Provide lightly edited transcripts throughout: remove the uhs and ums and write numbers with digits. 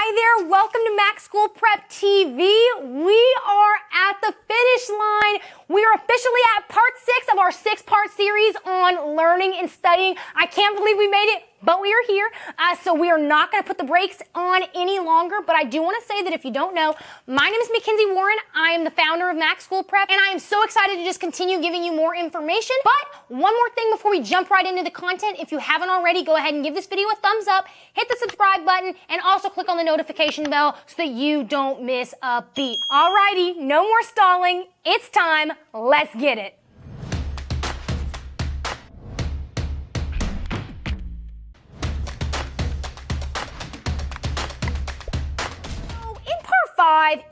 Hi there, welcome to Mac School Prep TV. We are at the finish line. We are officially at part 6 of our 6-part series on learning and studying. I can't believe we made it, but we are here. So we are not going to put the brakes on any longer, but I do want to say that if you don't know, my name is Mackenzie Warren. I am the founder of Mac School Prep, and I am so excited to just continue giving you more information. But one more thing before we jump right into the content, if you haven't already, go ahead and give this video a thumbs up, hit the subscribe button, and also click on the notification bell so that you don't miss a beat. Alrighty, no more stalling. It's time. Let's get it.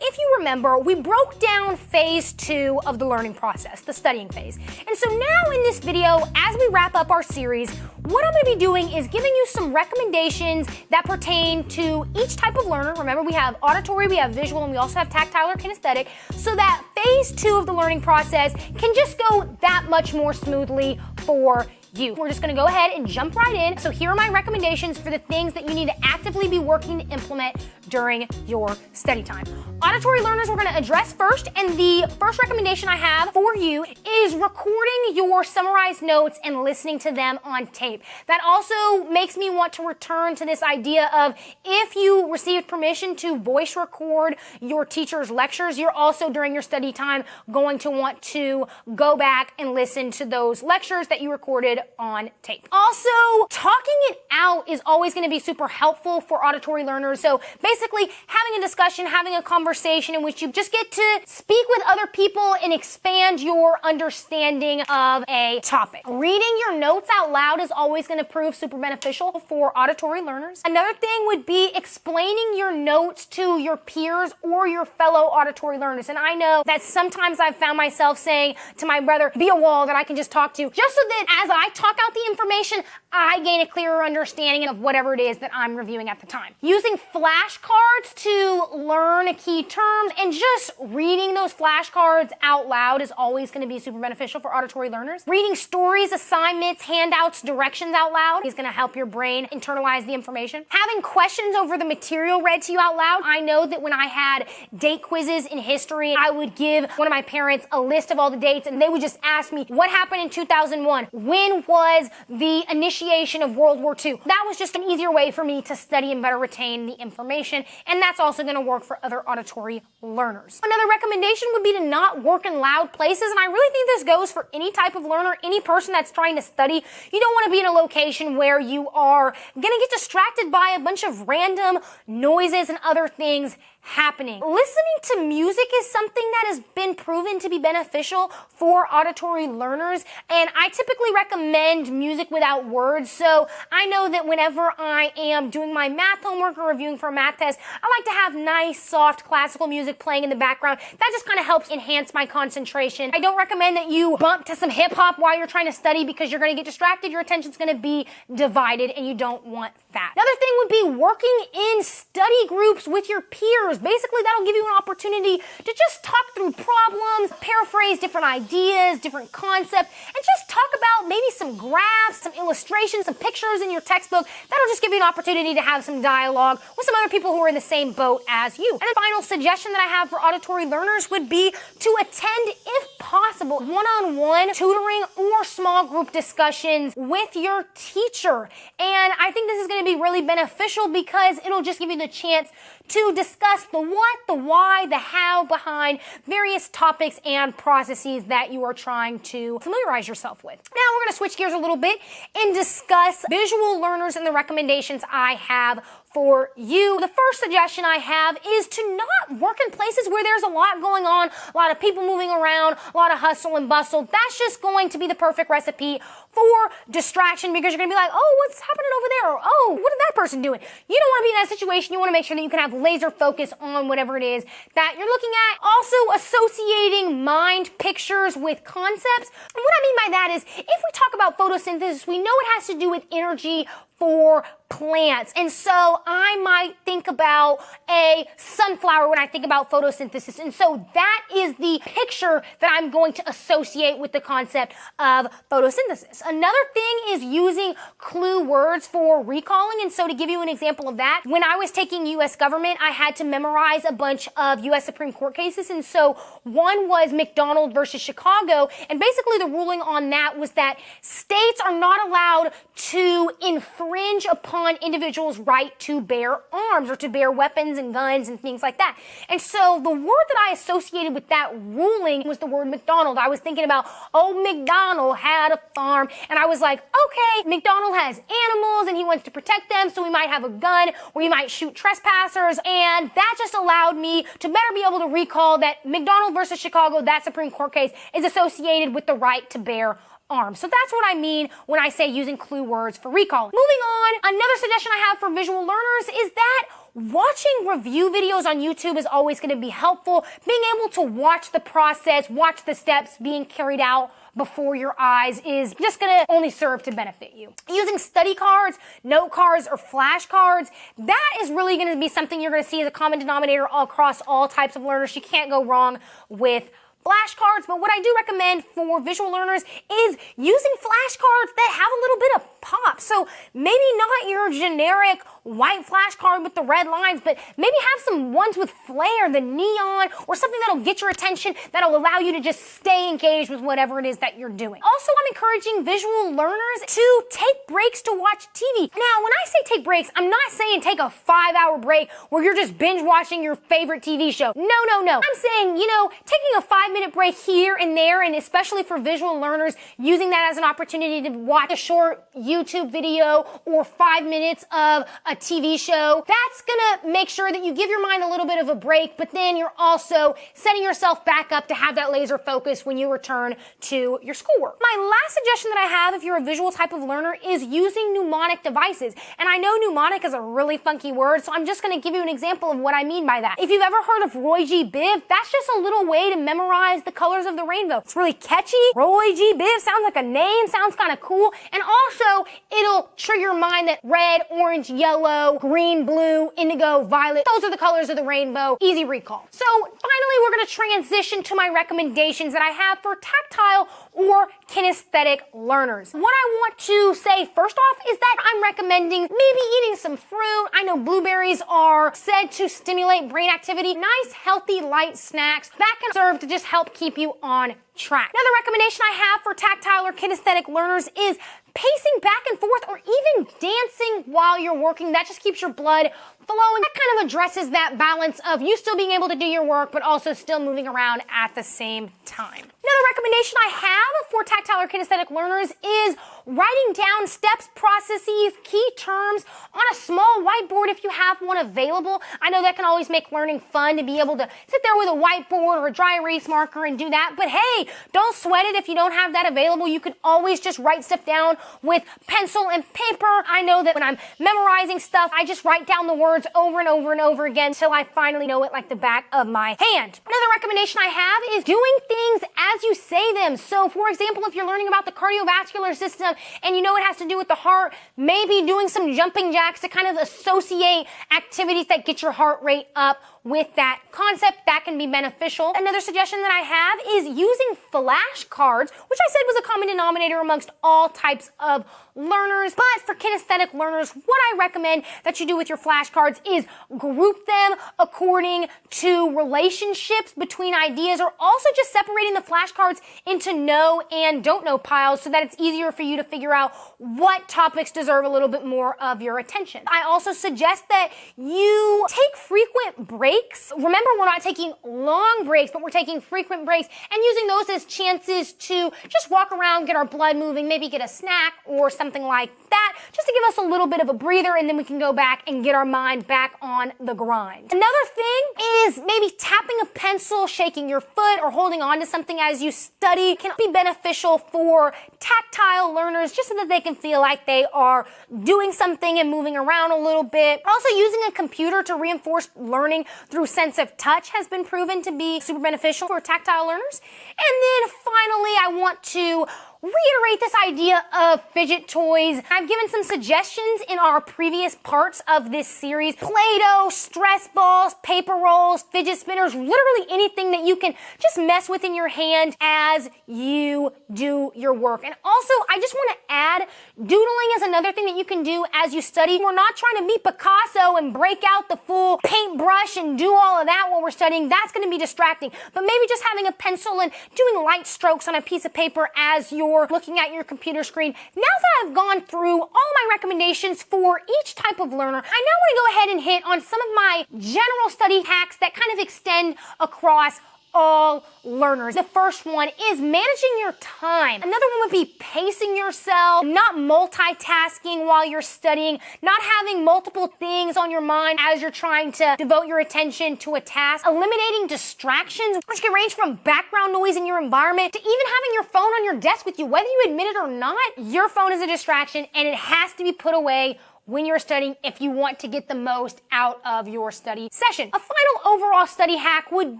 If you remember, we broke down phase 2 of the learning process, the studying phase. And so now in this video, as we wrap up our series, what I'm going to be doing is giving you some recommendations that pertain to each type of learner. Remember, we have auditory, we have visual, and we also have tactile or kinesthetic, so that phase 2 of the learning process can just go that much more smoothly for you. We're just gonna go ahead and jump right in. So here are my recommendations for the things that you need to actively be working to implement during your study time. Auditory learners we're gonna address first, and the first recommendation I have for you is recording your summarized notes and listening to them on tape. That also makes me want to return to this idea of if you received permission to voice record your teacher's lectures, you're also during your study time going to want to go back and listen to those lectures that you recorded on tape. Also, talking it out is always going to be super helpful for auditory learners. So basically, having a discussion, having a conversation in which you just get to speak with other people and expand your understanding of a topic. Reading your notes out loud is always going to prove super beneficial for auditory learners. Another thing would be explaining your notes to your peers or your fellow auditory learners. And I know that sometimes I've found myself saying to my brother, be a wall that I can just talk to, just so that as I talk out the information, I gain a clearer understanding of whatever it is that I'm reviewing at the time. Using flashcards to learn key terms and just reading those flashcards out loud is always going to be super beneficial for auditory learners. Reading stories, assignments, handouts, directions out loud is going to help your brain internalize the information. Having questions over the material read to you out loud. I know that when I had date quizzes in history, I would give one of my parents a list of all the dates, and they would just ask me, what happened in 2001? When was the initiation of World War II? That was just an easier way for me to study and better retain the information, and that's also going to work for other auditory learners. Another recommendation would be to not work in loud places, and I really think this goes for any type of learner, any person that's trying to study. You don't want to be in a location where you are going to get distracted by a bunch of random noises and other things happening. Listening to music is something that has been proven to be beneficial for auditory learners, and I typically recommend music without words. So I know that whenever I am doing my math homework or reviewing for a math test, I like to have nice, soft, classical music playing in the background. That just kind of helps enhance my concentration. I don't recommend that you bump to some hip-hop while you're trying to study because you're going to get distracted. Your attention's going to be divided, and you don't want that. Another thing would be working in study groups with your peers. Basically, that'll give you an opportunity to just talk through problems, paraphrase different ideas, different concepts, and just talk about maybe some graphs, some illustrations, some pictures in your textbook. That'll just give you an opportunity to have some dialogue with some other people who are in the same boat as you. And the final suggestion that I have for auditory learners would be to attend, if possible, one-on-one tutoring or small group discussions with your teacher. And I think this is going to be really beneficial because it'll just give you the chance to discuss the what, the why, the how behind various topics and processes that you are trying to familiarize yourself with. Now we're going to switch gears a little bit and discuss visual learners and the recommendations I have for you. The first suggestion I have is to not work in places where there's a lot going on, a lot of people moving around, a lot of hustle and bustle. That's just going to be the perfect recipe for distraction because you're going to be like, oh, what's happening over there? Or, oh, what is that person doing? You don't want to be in that situation. You want to make sure that you can have laser focus on whatever it is that you're looking at. Also, associating mind pictures with concepts. And what I mean by that is if we talk about photosynthesis, we know it has to do with energy for plants. And so I might think about a sunflower when I think about photosynthesis. And so that is the picture that I'm going to associate with the concept of photosynthesis. Another thing is using clue words for recalling. And so to give you an example of that, when I was taking U.S. government, I had to memorize a bunch of U.S. Supreme Court cases. And so one was McDonald versus Chicago. And basically the ruling on that was that states are not allowed to infringe upon individuals' right to bear arms or to bear weapons and guns and things like that. And so the word that I associated with that ruling was the word McDonald. I was thinking about, oh, McDonald had a farm. And I was like, okay, McDonald has animals and he wants to protect them, so we might have a gun or he might shoot trespassers. And that just allowed me to better be able to recall that McDonald versus Chicago, that Supreme Court case, is associated with the right to bear arms. So that's what I mean when I say using clue words for recall. Moving on, another suggestion I have for visual learners is that watching review videos on YouTube is always going to be helpful. Being able to watch the process, watch the steps being carried out before your eyes is just going to only serve to benefit you. Using study cards, note cards, or flashcards, that is really going to be something you're going to see as a common denominator across all types of learners. You can't go wrong with flashcards, but what I do recommend for visual learners is using flashcards that have a little bit of pop. So maybe not your generic white flashcard with the red lines, but maybe have some ones with flair, the neon, or something that'll get your attention, that'll allow you to just stay engaged with whatever it is that you're doing. Also, I'm encouraging visual learners to take breaks to watch TV. Now, when I say take breaks, I'm not saying take a 5-hour break where you're just binge watching your favorite TV show. No. I'm saying, taking a 5-minute break here and there, and especially for visual learners, using that as an opportunity to watch a short YouTube video or 5 minutes of a TV show. That's gonna make sure that you give your mind a little bit of a break, but then you're also setting yourself back up to have that laser focus when you return to your schoolwork. My last suggestion that I have if you're a visual type of learner is using mnemonic devices. And I know mnemonic is a really funky word, so I'm just gonna give you an example of what I mean by that. If you've ever heard of Roy G. Biv, that's just a little way to memorize the colors of the rainbow. It's really catchy. Roy G. Biv sounds like a name, sounds kind of cool, and also it'll trigger your mind that red, orange, yellow, green, blue, indigo, violet, those are the colors of the rainbow. Easy recall. So finally, we're going to transition to my recommendations that I have for tactile or kinesthetic learners. What I want to say first off is that I'm recommending maybe eating some fruit. I know blueberries are said to stimulate brain activity. Nice, healthy, light snacks that can serve to just help keep you on track. Another recommendation I have for tactile or kinesthetic learners is pacing back and forth or even dancing while you're working. That just keeps your blood flowing. That kind of addresses that balance of you still being able to do your work, but also still moving around at the same time. Another recommendation I have for tactile or kinesthetic learners is writing down steps, processes, key terms on a small whiteboard if you have one available. I know that can always make learning fun to be able to sit there with a whiteboard or a dry erase marker and do that. But hey, don't sweat it if you don't have that available. You can always just write stuff down with pencil and paper. I know that when I'm memorizing stuff, I just write down the words over and over and over again until I finally know it like the back of my hand. Another recommendation I have is doing things as you say them. So for example, if you're learning about the cardiovascular system and you know it has to do with the heart, maybe doing some jumping jacks to kind of associate activities that get your heart rate up with that concept. That can be beneficial. Another suggestion that I have is using flashcards, which I said was a common denominator amongst all types of learners. But for kinesthetic learners, what I recommend that you do with your flashcards is group them according to relationships between ideas, or also just separating the flashcards into know and don't know piles so that it's easier for you to figure out what topics deserve a little bit more of your attention. I also suggest that you take frequent breaks. Remember, we're not taking long breaks, but we're taking frequent breaks and using those as chances to just walk around, get our blood moving, maybe get a snack or something like that, just to give us a little bit of a breather, and then we can go back and get our mind back on the grind. Another thing is maybe tapping a pencil, shaking your foot, or holding on to something as you study can be beneficial for tactile learners, just so that they can feel like they are doing something and moving around a little bit. Also, using a computer to reinforce learning through sense of touch has been proven to be super beneficial for tactile learners. And then finally, I want to reiterate this idea of fidget toys. I've given some suggestions in our previous parts of this series. Play-Doh, stress balls, paper rolls, fidget spinners, literally anything that you can just mess with in your hand as you do your work. And also, I just want to add, doodling is another thing that you can do as you study. We're not trying to be Picasso and break out the full paintbrush and do all of that while we're studying. That's going to be distracting. But maybe just having a pencil and doing light strokes on a piece of paper as you're looking at your computer screen. Now that I've gone through all my recommendations for each type of learner, I now want to go ahead and hit on some of my general study hacks that kind of extend across all learners. The first one is managing your time. Another one would be pacing yourself, not multitasking while you're studying, not having multiple things on your mind as you're trying to devote your attention to a task, eliminating distractions, which can range from background noise in your environment to even having your phone on your desk with you. Whether you admit it or not, your phone is a distraction and it has to be put away when you're studying if you want to get the most out of your study session. A final overall study hack would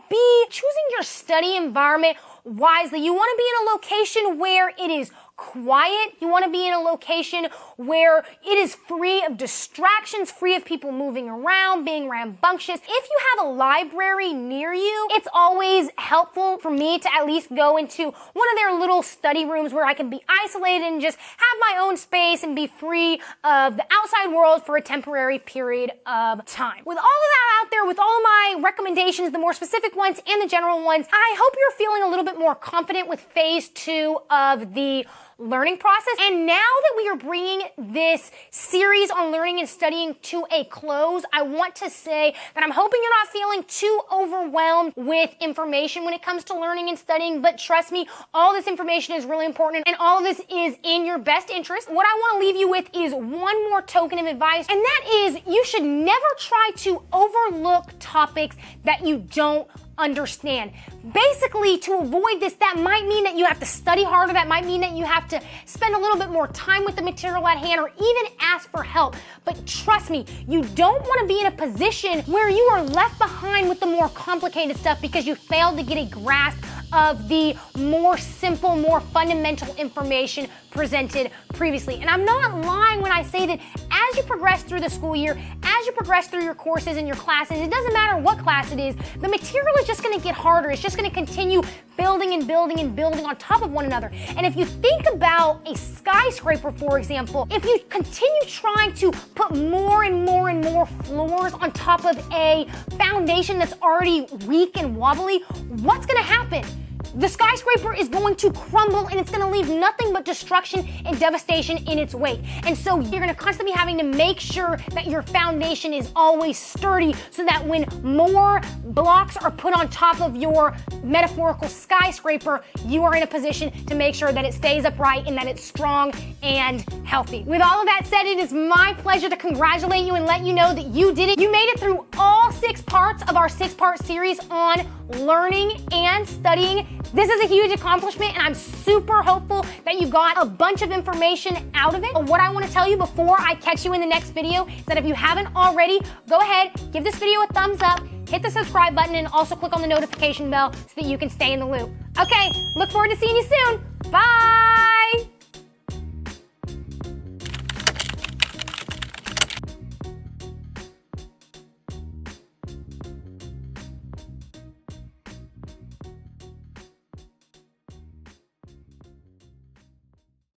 be choosing your study environment wisely. You want to be in a location where it is quiet. You want to be in a location where it is free of distractions, free of people moving around, being rambunctious. If you have a library near you, it's always helpful for me to at least go into one of their little study rooms where I can be isolated and just have my own space and be free of the outside world for a temporary period of time. With all of that out there, with all of my recommendations, the more specific ones and the general ones, I hope you're feeling a little bit more confident with phase 2 of the learning process. And now that we are bringing this series on learning and studying to a close, I want to say that I'm hoping you're not feeling too overwhelmed with information when it comes to learning and studying, but trust me, all this information is really important and all of this is in your best interest. What I want to leave you with is one more token of advice, and that is you should never try to overlook topics that you don't understand. Basically, to avoid this, that might mean that you have to study harder. That might mean that you have to spend a little bit more time with the material at hand or even ask for help. But trust me, you don't want to be in a position where you are left behind with the more complicated stuff because you failed to get a grasp of the more simple, more fundamental information presented previously. And I'm not lying when I say that as you progress through the school year, as you progress through your courses and your classes, it doesn't matter what class it is, the material is just going to get harder. It's just going to continue building and building and building on top of one another. And if you think about a skyscraper, for example, if you continue trying to put more and more and more floors on top of a foundation that's already weak and wobbly, what's going to happen? The skyscraper is going to crumble and it's going to leave nothing but destruction and devastation in its wake. And so you're going to constantly be having to make sure that your foundation is always sturdy so that when more blocks are put on top of your metaphorical skyscraper, you are in a position to make sure that it stays upright and that it's strong and healthy. With all of that said, it is my pleasure to congratulate you and let you know that you did it. You made it through all 6 parts of our 6-part series on learning and studying. This is a huge accomplishment and I'm super hopeful that you got a bunch of information out of it. But what I want to tell you before I catch you in the next video is that if you haven't already, go ahead, give this video a thumbs up, hit the subscribe button, and also click on the notification bell so that you can stay in the loop. Okay, look forward to seeing you soon. Bye!